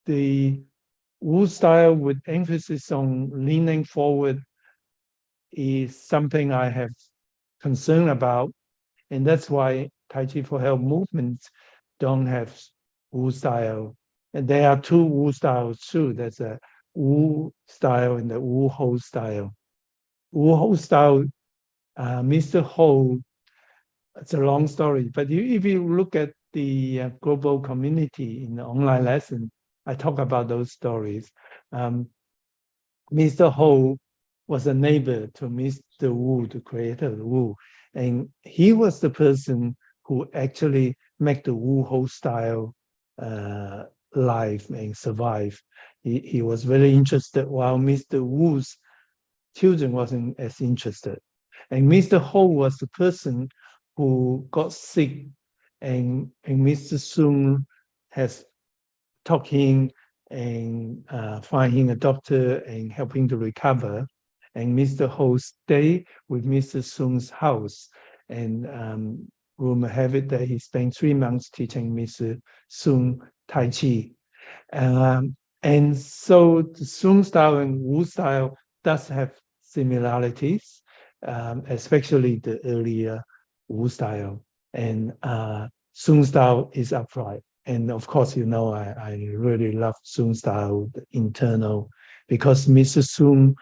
the Wu style with emphasis on leaning forward is something I have concern about. And that's why Tai Chi for Health movements don't have Wu style. And there are two Wu styles too. There's a Wu style and the Wu Ho style. Wu Ho style, Mr. Ho, it's a long story, but if you look at the global community in the online lesson, I talk about those stories. Mr. Ho was a neighbor to Mr. Wu, the creator of Wu, and he was the person who actually made the Wu Ho style live and survive. He was very interested, while Mr. Wu's children wasn't as interested. And Mr. Ho was the person who got sick, and Mr. Sung has talked him and find him a doctor and help him to recover. And Mr. Ho stayed with Mr. Sung's house, and rumor have it that he spent 3 months teaching Mr. Sung Tai Chi. And so the Sung style and Wu style does have similarities, especially the earlier Wu style. And Sung style is upright. And of course, you know, I really love Sung style, the internal, because Mr. Sung,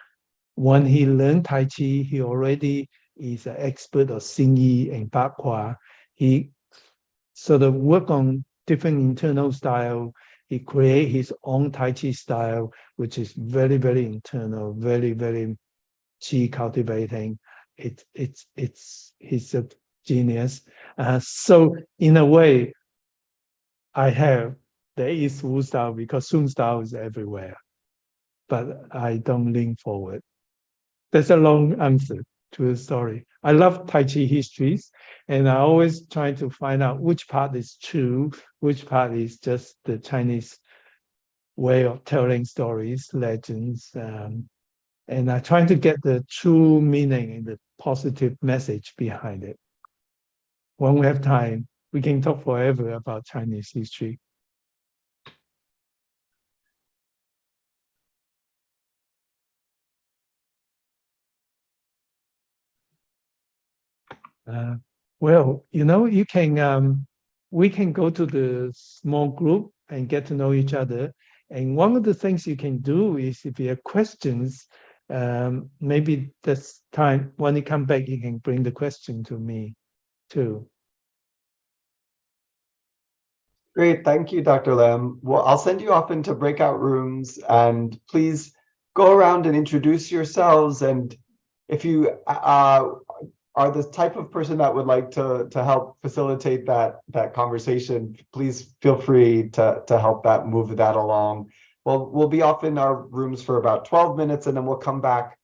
when he learned Tai Chi, he already is an expert of Xing Yi and Bakwa. He sort of work on different internal style. He create his own Tai Chi style, which is very, very internal, very, very Qi cultivating. He's a genius. So in a way, there is Wu style because Sun style is everywhere, but I don't lean forward. That's a long answer to the story. I love Tai Chi histories, and I always try to find out which part is true, which part is just the Chinese way of telling stories, legends, and I try to get the true meaning and the positive message behind it. When we have time, we can talk forever about Chinese history. Well, you know, we can go to the small group and get to know each other. And one of the things you can do is if you have questions, maybe this time when you come back, you can bring the question to me too. Great, thank you, Dr. Lam. Well, I'll send you off into breakout rooms, and please go around and introduce yourselves. And if you are the type of person that would like to help facilitate that conversation, please feel free to help move that along. Well, we'll be off in our rooms for about 12 minutes, and then we'll come back,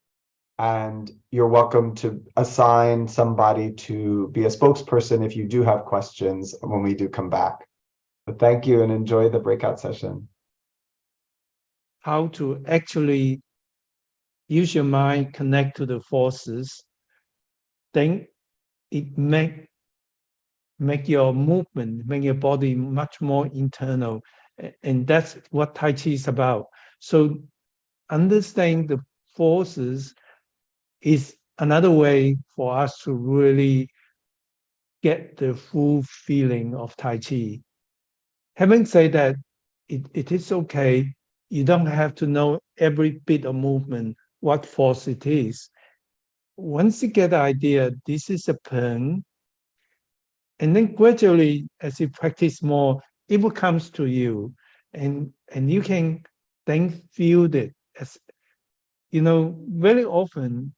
and you're welcome to assign somebody to be a spokesperson if you do have questions when we do come back. But thank you and enjoy the breakout session. How to actually use your mind, connect to the forces, then it make your movement, make your body much more internal. And that's what Tai Chi is about. So understanding the forces is another way for us to really get the full feeling of Tai Chi. Having said that, it is okay. You don't have to know every bit of movement, what force it is. Once you get the idea, this is a Peng, and then gradually, as you practice more, it will come to you, and you can then feel it. As you know, very often,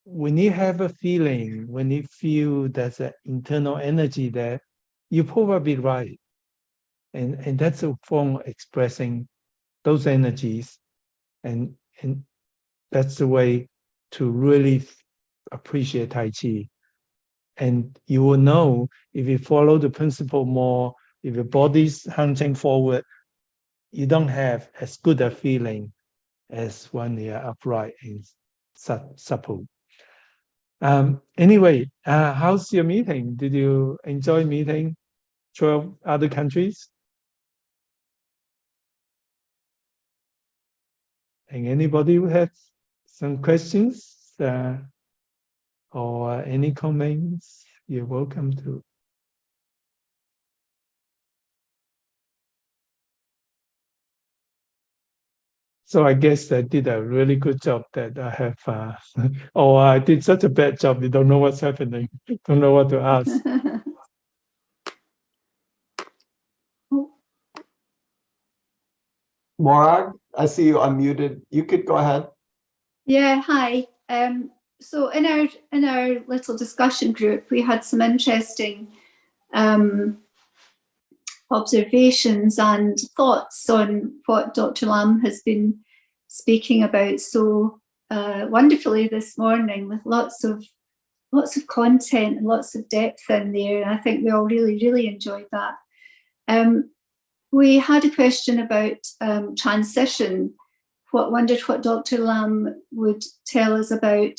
when you have a feeling, when you feel there's an internal energy there, you're probably right. And that's a form of expressing those energies. And that's the way to really appreciate Tai Chi. And you will know if you follow the principle more, if your body's hunching forward, you don't have as good a feeling as when you're upright and supple. Anyway, how's your meeting? Did you enjoy meeting 12 other countries? And anybody who has some questions or any comments, you're welcome to. So I guess I did a really good job that I have, or I did such a bad job, you don't know what's happening, don't know what to ask. Morag, I see you unmuted. You could go ahead. Yeah, hi. So in our little discussion group, we had some interesting observations and thoughts on what Dr. Lam has been speaking about so wonderfully this morning, with lots of content and lots of depth in there. And I think we all really enjoyed that. We had a question about transition. Wondered what Dr. Lam would tell us about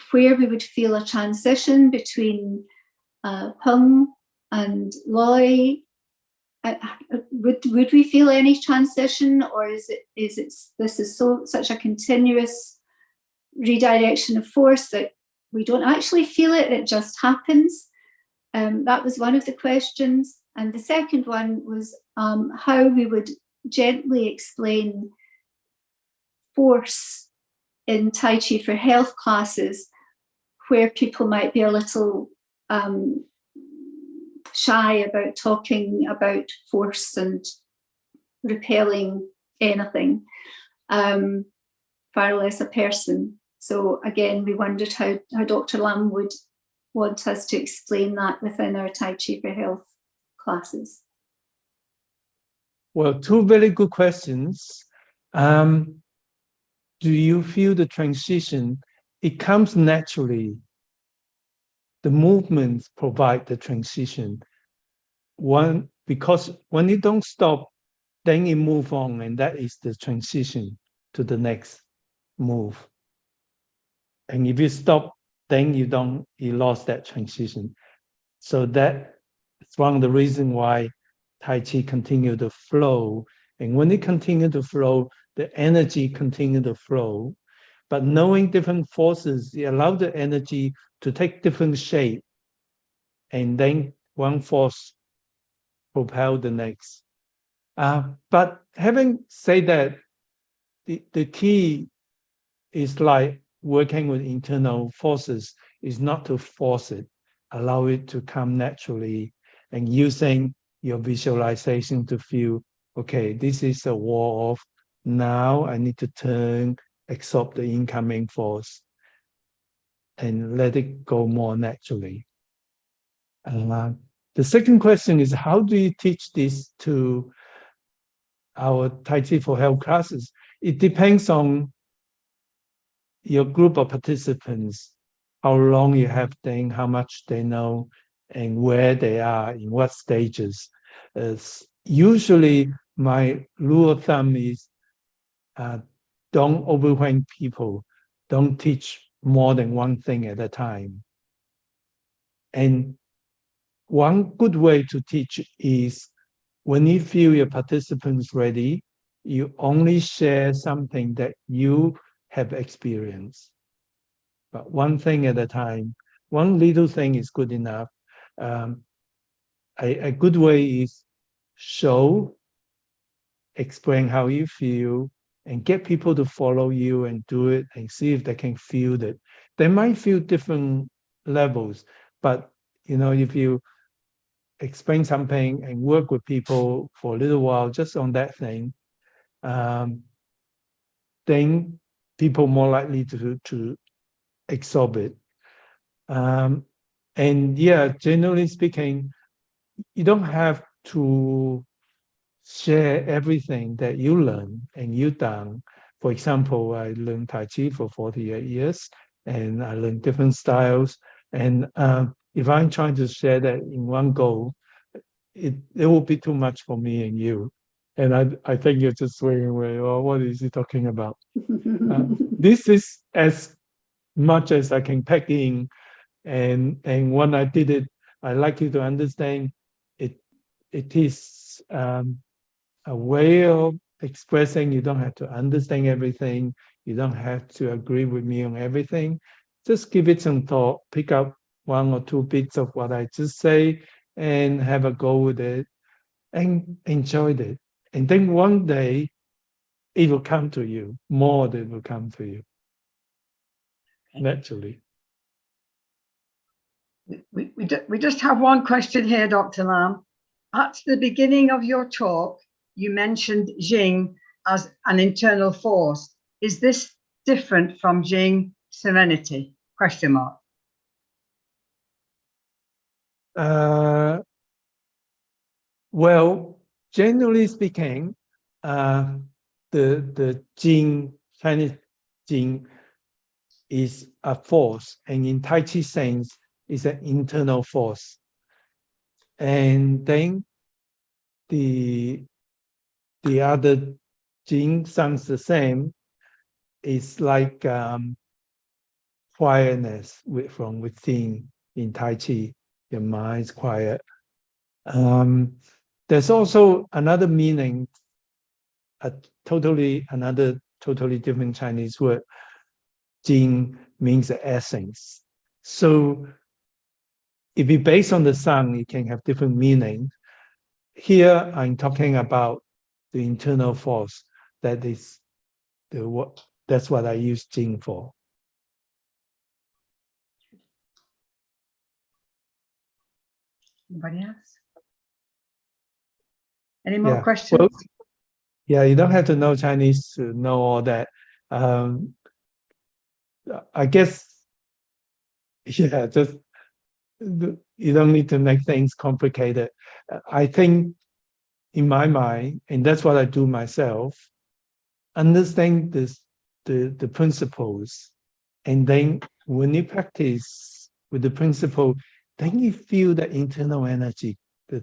where we would feel a transition between Peng and Loy. Would we feel any transition, or is this such a continuous redirection of force that we don't actually feel it? It just happens. That was one of the questions, and the second one was how we would gently explain force in Tai Chi for Health classes, where people might be a little shy about talking about force and repelling anything, far less a person. So again, we wondered how Dr. Lam would want us to explain that within our Tai Chi for Health classes. Well, two very good questions. Do you feel the transition? It comes naturally. The movements provide the transition. One, because when you don't stop, then you move on, and that is the transition to the next move. And if you stop, then you lost that transition. So that's one of the reasons why Tai Chi continue to flow. And when it continue to flow, the energy continue to flow. But knowing different forces, it allows the energy to take different shape. And then one force propel the next. But having said that, the key is like working with internal forces is not to force it, allow it to come naturally, and using your visualization to feel, okay, this is a wall off. Now I need to turn, absorb the incoming force, and let it go more naturally. The second question is, how do you teach this to our Tai Chi for Health classes? It depends on your group of participants, how long you have them, how much they know, and where they are, in what stages. Usually, my rule of thumb is don't overwhelm people. Don't teach more than one thing at a time. And one good way to teach is when you feel your participants ready, you only share something that you have experienced. But one thing at a time, one little thing is good enough. A good way is show, explain how you feel, and get people to follow you and do it and see if they can feel it. They might feel different levels, but if you explain something and work with people for a little while just on that thing, then people more likely to absorb it. And yeah, generally speaking, you don't have to share everything that you learn and you done. For example, I learned Tai Chi for 48 years and I learned different styles. And if I'm trying to share that in one go, it will be too much for me and you. And I think you're just swinging away. Oh, what is he talking about? This is as much as I can pack in. And when I did it, I like you to understand it is a way of expressing. You don't have to understand everything. You don't have to agree with me on everything. Just give it some thought, pick up one or two bits of what I just say and have a go with it and enjoy it. And then one day it will come to you. More than will come to you naturally. We just have one question here, Dr. Lam. At the beginning of your talk, you mentioned Jing as an internal force. Is this different from Jing serenity? Question mark. Well, generally speaking, the Jing, Chinese Jing, is a force, and in Tai Chi sense, is an internal force. And then the other Jing sounds the same. It's like quietness from within in Tai Chi. Your mind's quiet. There's also another meaning, another totally different Chinese word. Jing means the essence. So if you based on the sun, it can have different meaning. Here I'm talking about the internal force. That is that's what I use Jing for. Anybody else? Any more questions? Well, yeah, you don't have to know Chinese to know all that. I guess, yeah, just you don't need to make things complicated. I think in my mind, and that's what I do myself, understand the principles, and then when you practice with the principle, then you feel the internal energy, the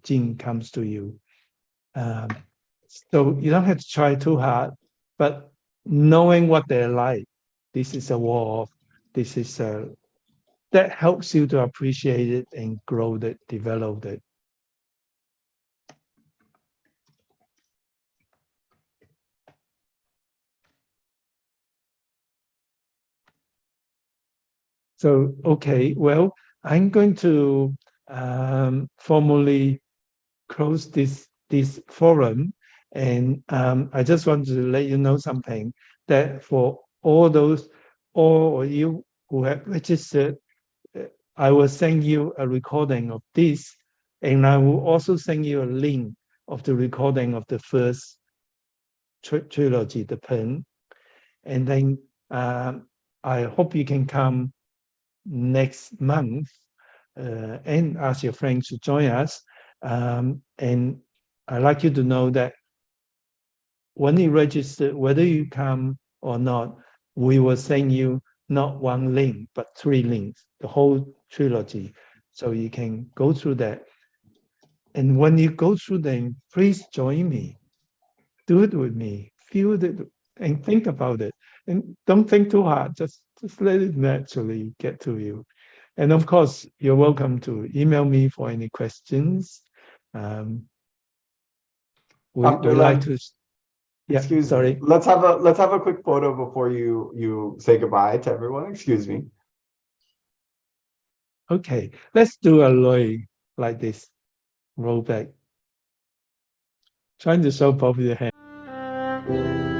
Jing comes to you. So you don't have to try too hard, but knowing what they're like, this is a wall, this is a, that helps you to appreciate it and grow it, develop it. So, okay, well, I'm going to formally close this forum, and I just want to let you know something, that for all of you who have registered, I will send you a recording of this, and I will also send you a link of the recording of the first trilogy, the Peng, and then I hope you can come next month and ask your friends to join us. And I'd like you to know that when you register, whether you come or not, we will send you not one link, but 3 links, the whole trilogy. So you can go through that. And when you go through them, please join me. Do it with me. Feel it and think about it. And don't think too hard. Just let it naturally get to you. And of course, you're welcome to email me for any questions. We like to. Yeah, Excuse sorry. me. Let's have a quick photo before you say goodbye to everyone. Excuse me. Okay, let's do a loi like this. Roll back. Trying to show both your hands.